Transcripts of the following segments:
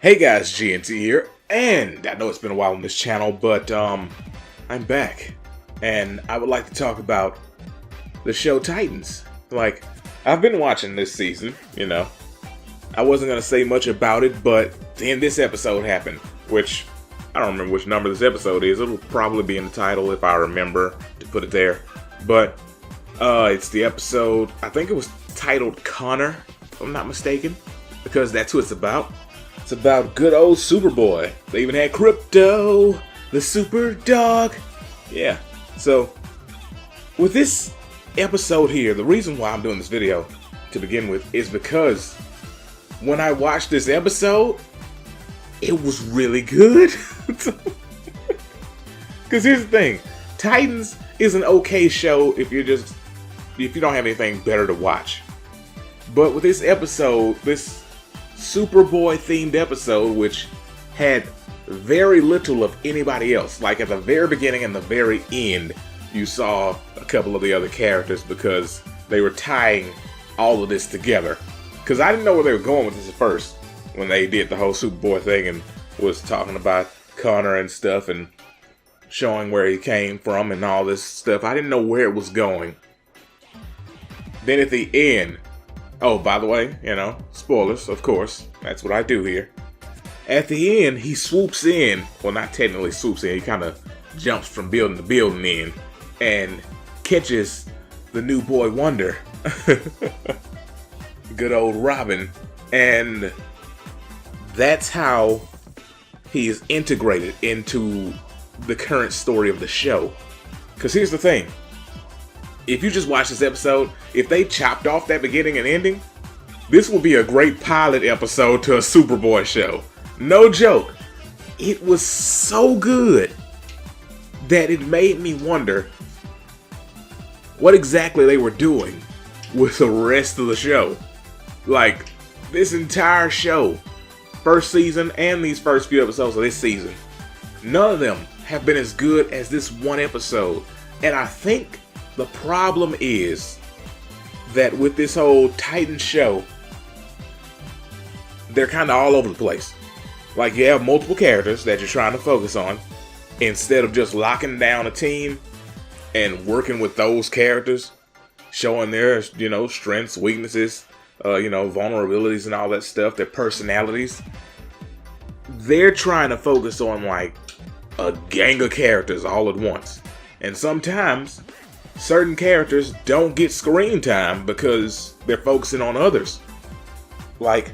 Hey guys, GNT here, and I know it's been a while on this channel, but I'm back, and I would like to talk about the show Titans. Like, I've been watching this season, I wasn't going to say much about it, but then this episode happened, which, I don't remember which number this episode is. It'll probably be in the title if I remember to put it there, but it's the episode, I think it was titled Connor, if I'm not mistaken, because that's who it's about. It's about good old Superboy. They even had Crypto, the super dog. Yeah, so with this episode here, the reason why I'm doing this video to begin with is because when I watched this episode, it was really good. Because here's the thing, Titans is an okay show if you don't have anything better to watch. But with this episode, this Superboy themed episode, which had very little of anybody else. Like at the very beginning and the very end, you saw a couple of the other characters because they were tying all of this together. Because I didn't know where they were going with this at first when they did the whole Superboy thing and was talking about Connor and stuff and showing where he came from and all this stuff. I didn't know where it was going. Then at the end, oh, by the way, spoilers, of course. That's what I do here. At the end, he swoops in. Well, not technically swoops in. He kind of jumps from building to building in and catches the new boy wonder. Good old Robin. And that's how he is integrated into the current story of the show. Because here's the thing. If you just watch this episode, if they chopped off that beginning and ending, this will be a great pilot episode to a Superboy show. No joke. It was so good that it made me wonder what exactly they were doing with the rest of the show. Like, this entire show, first season and these first few episodes of this season, none of them have been as good as this one episode. And I think the problem is that with this whole Titan show, they're kind of all over the place. Like, you have multiple characters that you're trying to focus on instead of just locking down a team and working with those characters, showing their, strengths, weaknesses, vulnerabilities and all that stuff, their personalities. They're trying to focus on like a gang of characters all at once. And sometimes certain characters don't get screen time because they're focusing on others. Like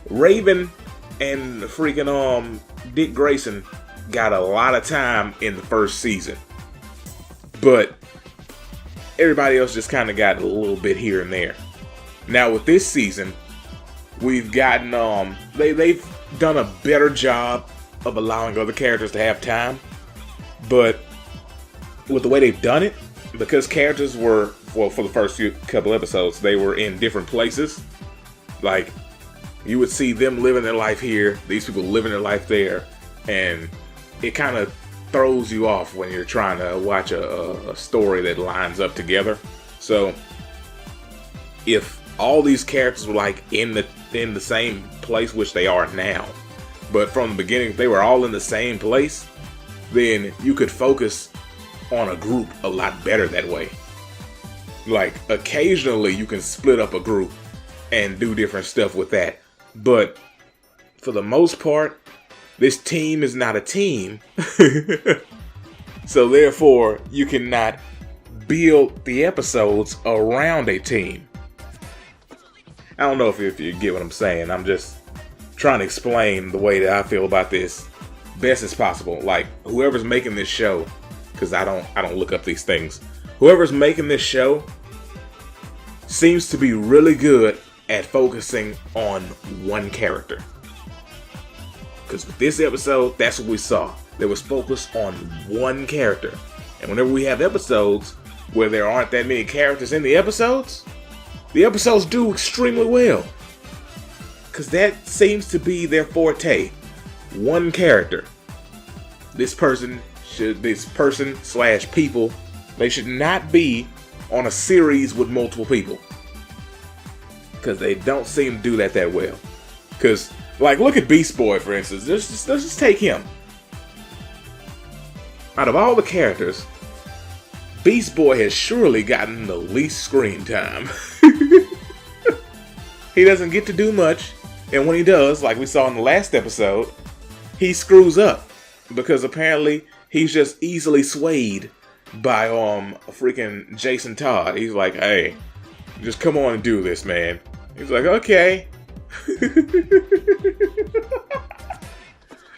Raven and freaking Dick Grayson got a lot of time in the first season, but everybody else just kind of got a little bit here and there. Now with this season, we've gotten they've done a better job of allowing other characters to have time, but with the way they've done it, because characters were, well, for the first couple episodes, they were in different places. Like, you would see them living their life here, these people living their life there, and it kind of throws you off when you're trying to watch a story that lines up together. So, if all these characters were like in the same place, which they are now, but from the beginning they were all in the same place, then you could focus on a group a lot better that way. Like, occasionally you can split up a group and do different stuff with that, but for the most part, this team is not a team. So therefore, you cannot build the episodes around a team. I don't know if you get what I'm saying. I'm just trying to explain the way that I feel about this best as possible. Like, whoever's making this show, because I don't look up these things. Whoever's making this show seems to be really good at focusing on one character. Because with this episode, that's what we saw. They was focused on one character. And whenever we have episodes where there aren't that many characters in the episodes do extremely well. Because that seems to be their forte. One character. This person / people, they should not be on a series with multiple people. Because they don't seem to do that well. Because Like, look at Beast Boy, for instance. Let's just take him. Out of all the characters, Beast Boy has surely gotten the least screen time. He doesn't get to do much, and when he does, like we saw in the last episode, he screws up because apparently he's just easily swayed by freaking Jason Todd. He's like, hey, just come on and do this, man. He's like, okay.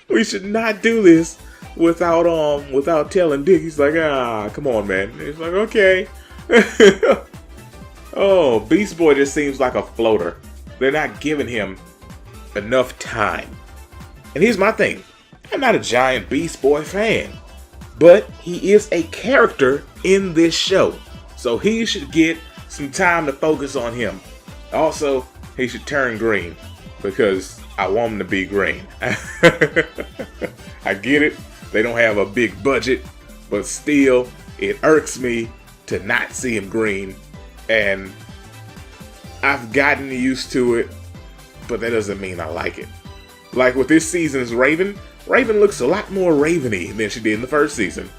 We should not do this without telling Dick. He's like, come on, man. He's like, okay. Oh, Beast Boy just seems like a floater. They're not giving him enough time. And here's my thing. I'm not a giant Beast Boy fan, but he is a character in this show. So he should get some time to focus on him. Also, he should turn green because I want him to be green. I get it. They don't have a big budget, but still, it irks me to not see him green. And I've gotten used to it, but that doesn't mean I like it. Like with this season's Raven looks a lot more Raven-y than she did in the first season.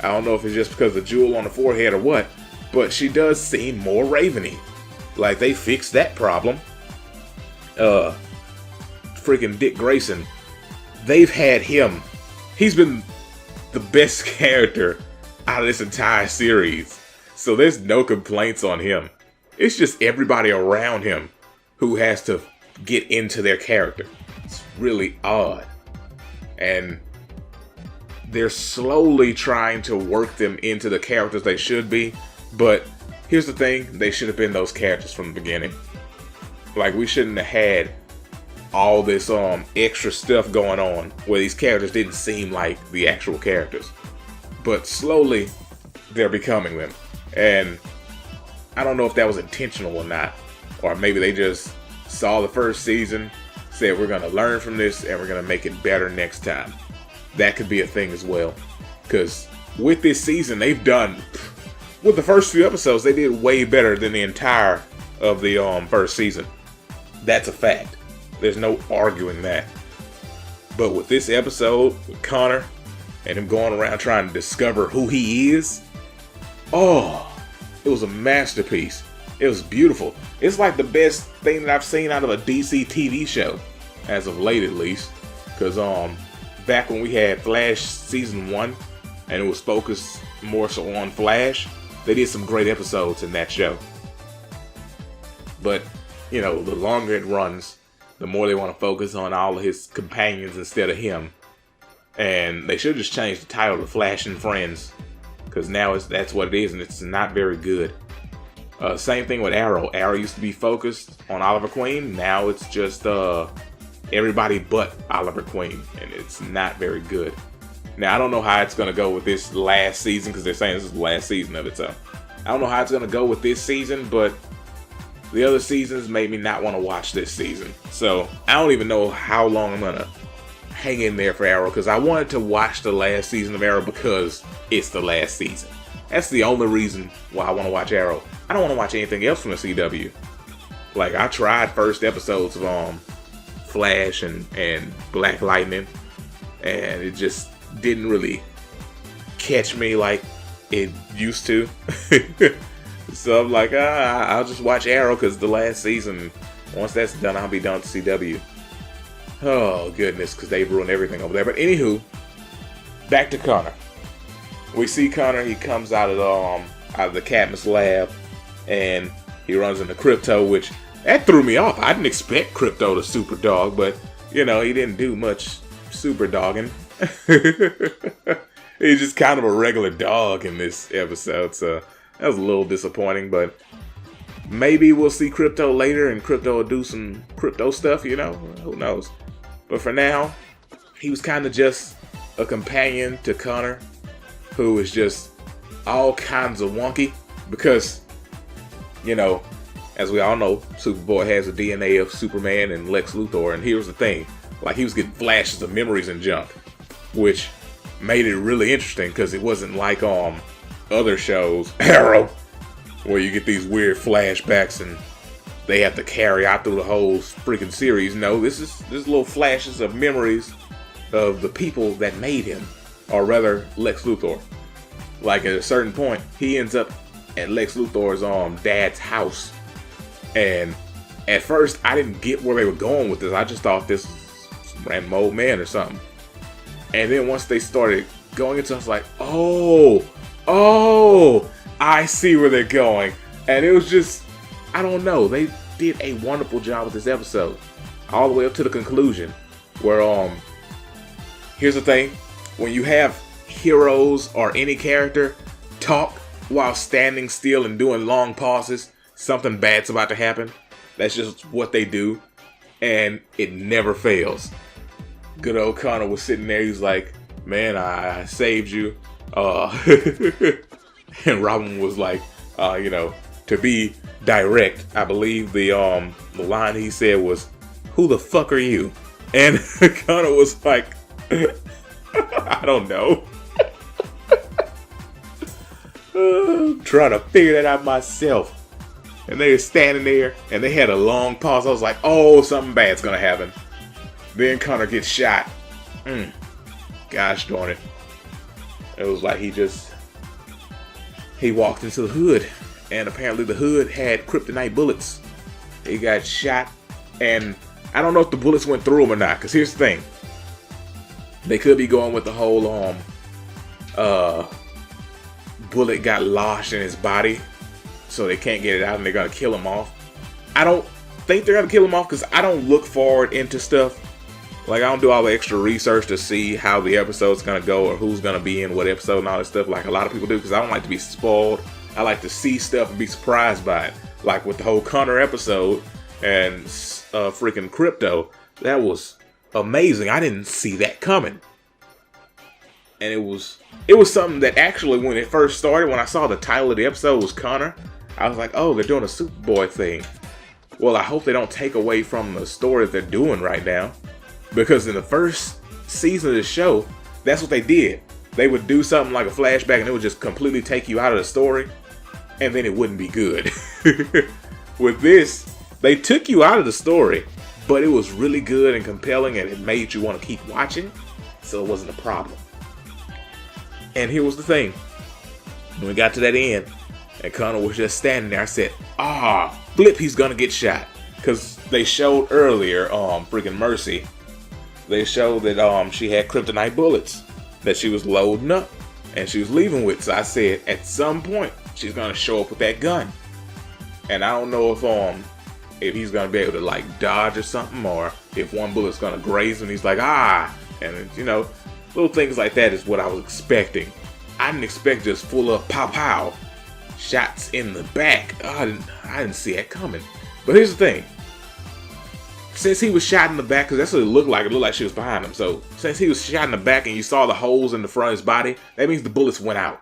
I don't know if it's just because of the jewel on the forehead or what, but she does seem more Raven-y. Like they fixed that problem. Freaking Dick Grayson, they've had him. He's been the best character out of this entire series. So there's no complaints on him. It's just everybody around him who has to get into their character. It's really odd. And they're slowly trying to work them into the characters they should be. But here's the thing, they should have been those characters from the beginning. Like, we shouldn't have had all this extra stuff going on where these characters didn't seem like the actual characters. But slowly, they're becoming them. And I don't know if that was intentional or not. Or maybe they just saw the first season, said we're going to learn from this and we're going to make it better next time. That could be a thing as well. Because with this season, they've done... With the first few episodes, they did way better than the entire of the first season. That's a fact. There's no arguing that. But with this episode, with Connor, and him going around trying to discover who he is, oh, it was a masterpiece. It was beautiful. It's like the best thing that I've seen out of a DC TV show, as of late at least. Because back when we had Flash Season 1, and it was focused more so on Flash, they did some great episodes in that show. But, you know, the longer it runs, the more they want to focus on all of his companions instead of him. And they should just change the title to Flash and Friends. Because now that's what it is, and it's not very good. Same thing with Arrow. Arrow used to be focused on Oliver Queen. Now it's just everybody but Oliver Queen. And it's not very good. Now, I don't know how it's going to go with this last season, because they're saying this is the last season of it. So I don't know how it's going to go with this season, but the other seasons made me not want to watch this season. So I don't even know how long I'm going to hang in there for Arrow, because I wanted to watch the last season of Arrow because it's the last season. That's the only reason why I want to watch Arrow. I don't want to watch anything else from the CW. Like, I tried first episodes of Flash and Black Lightning, and it just didn't really catch me like it used to. So I'm like, I'll just watch Arrow because the last season, once that's done, I'll be done with CW. Oh, goodness, because they've ruined everything over there. But anywho, back to Connor. We see Connor, he comes out of the Cadmus lab, and he runs into Crypto, which, that threw me off. I didn't expect Crypto to super dog, but, you know, he didn't do much super dogging. He's just kind of a regular dog in this episode, so that was a little disappointing, but maybe we'll see Crypto later, and Crypto will do some Crypto stuff, you know? Who knows? But for now, he was kind of just a companion to Connor, who is just all kinds of wonky, because, you know, as we all know, Superboy has the DNA of Superman and Lex Luthor, and here's the thing, like, he was getting flashes of memories and junk, which made it really interesting, because it wasn't like other shows, Arrow, where you get these weird flashbacks and they have to carry out through the whole freaking series. No, this is little flashes of memories of the people that made him, or rather Lex Luthor. Like at a certain point, he ends up at Lex Luthor's dad's house, and at first I didn't get where they were going with this. I just thought this was some random old man or something. And then once they started going into it, I was like, oh, I see where they're going. And it was just, I don't know, they did a wonderful job with this episode, all the way up to the conclusion, where here's the thing, when you have heroes or any character talk while standing still and doing long pauses, something bad's about to happen. That's just what they do, and it never fails. Good old Connor was sitting there, he was like, man, I saved you. And Robin was like, to be direct, I believe the line he said was, who the fuck are you? And Connor was like, I don't know. Trying to figure that out myself. And they were standing there, and they had a long pause. I was like, oh, something bad's gonna happen. Then Connor gets shot. Gosh darn it. It was like he walked into the hood, and apparently the hood had kryptonite bullets. He got shot, and I don't know if the bullets went through him or not, because here's the thing. They could be going with the whole bullet got lodged in his body, so they can't get it out and they're gonna kill him off. I don't think they're gonna kill him off, because I don't look forward into stuff. Like, I don't do all the extra research to see how the episode's gonna go or who's gonna be in what episode and all that stuff like a lot of people do, because I don't like to be spoiled. I like to see stuff and be surprised by it. Like with the whole Connor episode and freaking Crypto, that was amazing. I didn't see that coming. And it was something that actually, when it first started, when I saw the title of the episode was Connor, I was like, oh, they're doing a Superboy thing. Well, I hope they don't take away from the story that they're doing right now. Because in the first season of the show, that's what they did. They would do something like a flashback and it would just completely take you out of the story. And then it wouldn't be good. With this, they took you out of the story, but it was really good and compelling and it made you want to keep watching. So it wasn't a problem. And here was the thing. When we got to that end, and Connor was just standing there, I said, flip, he's gonna get shot. Because they showed earlier, freaking Mercy, they showed that she had kryptonite bullets that she was loading up and she was leaving with. So I said, at some point, she's gonna show up with that gun. And I don't know if he's gonna be able to like dodge or something, or if one bullet's gonna graze him. He's like, and little things like that is what I was expecting. I didn't expect just full of pow shots in the back. I didn't see that coming. But here's the thing. Since he was shot in the back, because that's what it looked like she was behind him. So since he was shot in the back and you saw the holes in the front of his body, that means the bullets went out.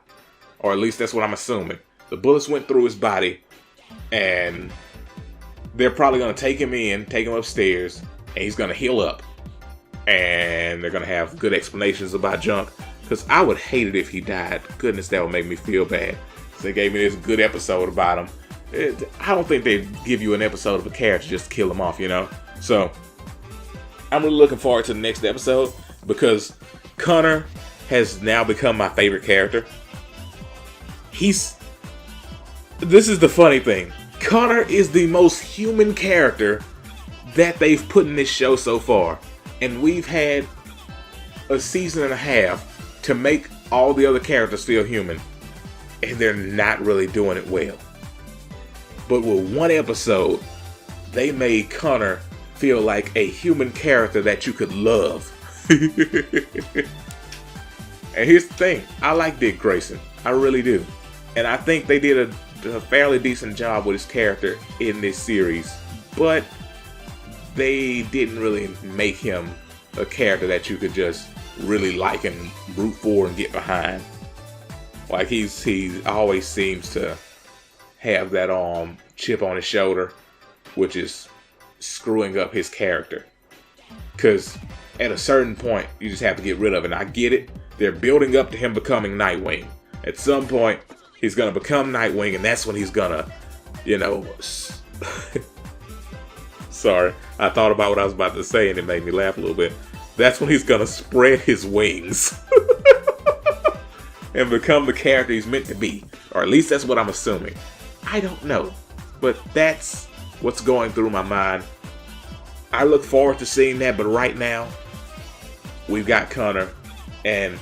Or at least that's what I'm assuming. The bullets went through his body, and they're probably going to take him upstairs, and he's going to heal up. And they're going to have good explanations about junk. Because I would hate it if he died. Goodness, that would make me feel bad. So they gave me this good episode about him. I don't think they'd give you an episode of a character just to kill him off, So, I'm really looking forward to the next episode. Because Connor has now become my favorite character. This is the funny thing. Connor is the most human character that they've put in this show so far. And we've had a season and a half to make all the other characters feel human. And they're not really doing it well. But with one episode, they made Connor feel like a human character that you could love. And here's the thing. I like Dick Grayson. I really do. And I think they did a fairly decent job with his character in this series. But they didn't really make him a character that you could just really like and root for and get behind. Like he always seems to have that chip on his shoulder, which is screwing up his character. Because at a certain point, you just have to get rid of it. And I get it. They're building up to him becoming Nightwing. At some point, he's going to become Nightwing, and that's when he's going to, Sorry, I thought about what I was about to say and it made me laugh a little bit. That's when he's gonna spread his wings and become the character he's meant to be. Or at least that's what I'm assuming. I don't know. But that's what's going through my mind. I look forward to seeing that, but right now, we've got Connor. And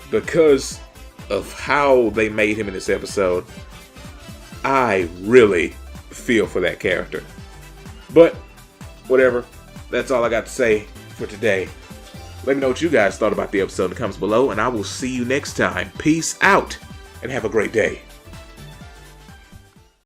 because of how they made him in this episode, I really feel for that character. But, whatever. That's all I got to say for today. Let me know what you guys thought about the episode in the comments below, and I will see you next time. Peace out, and have a great day.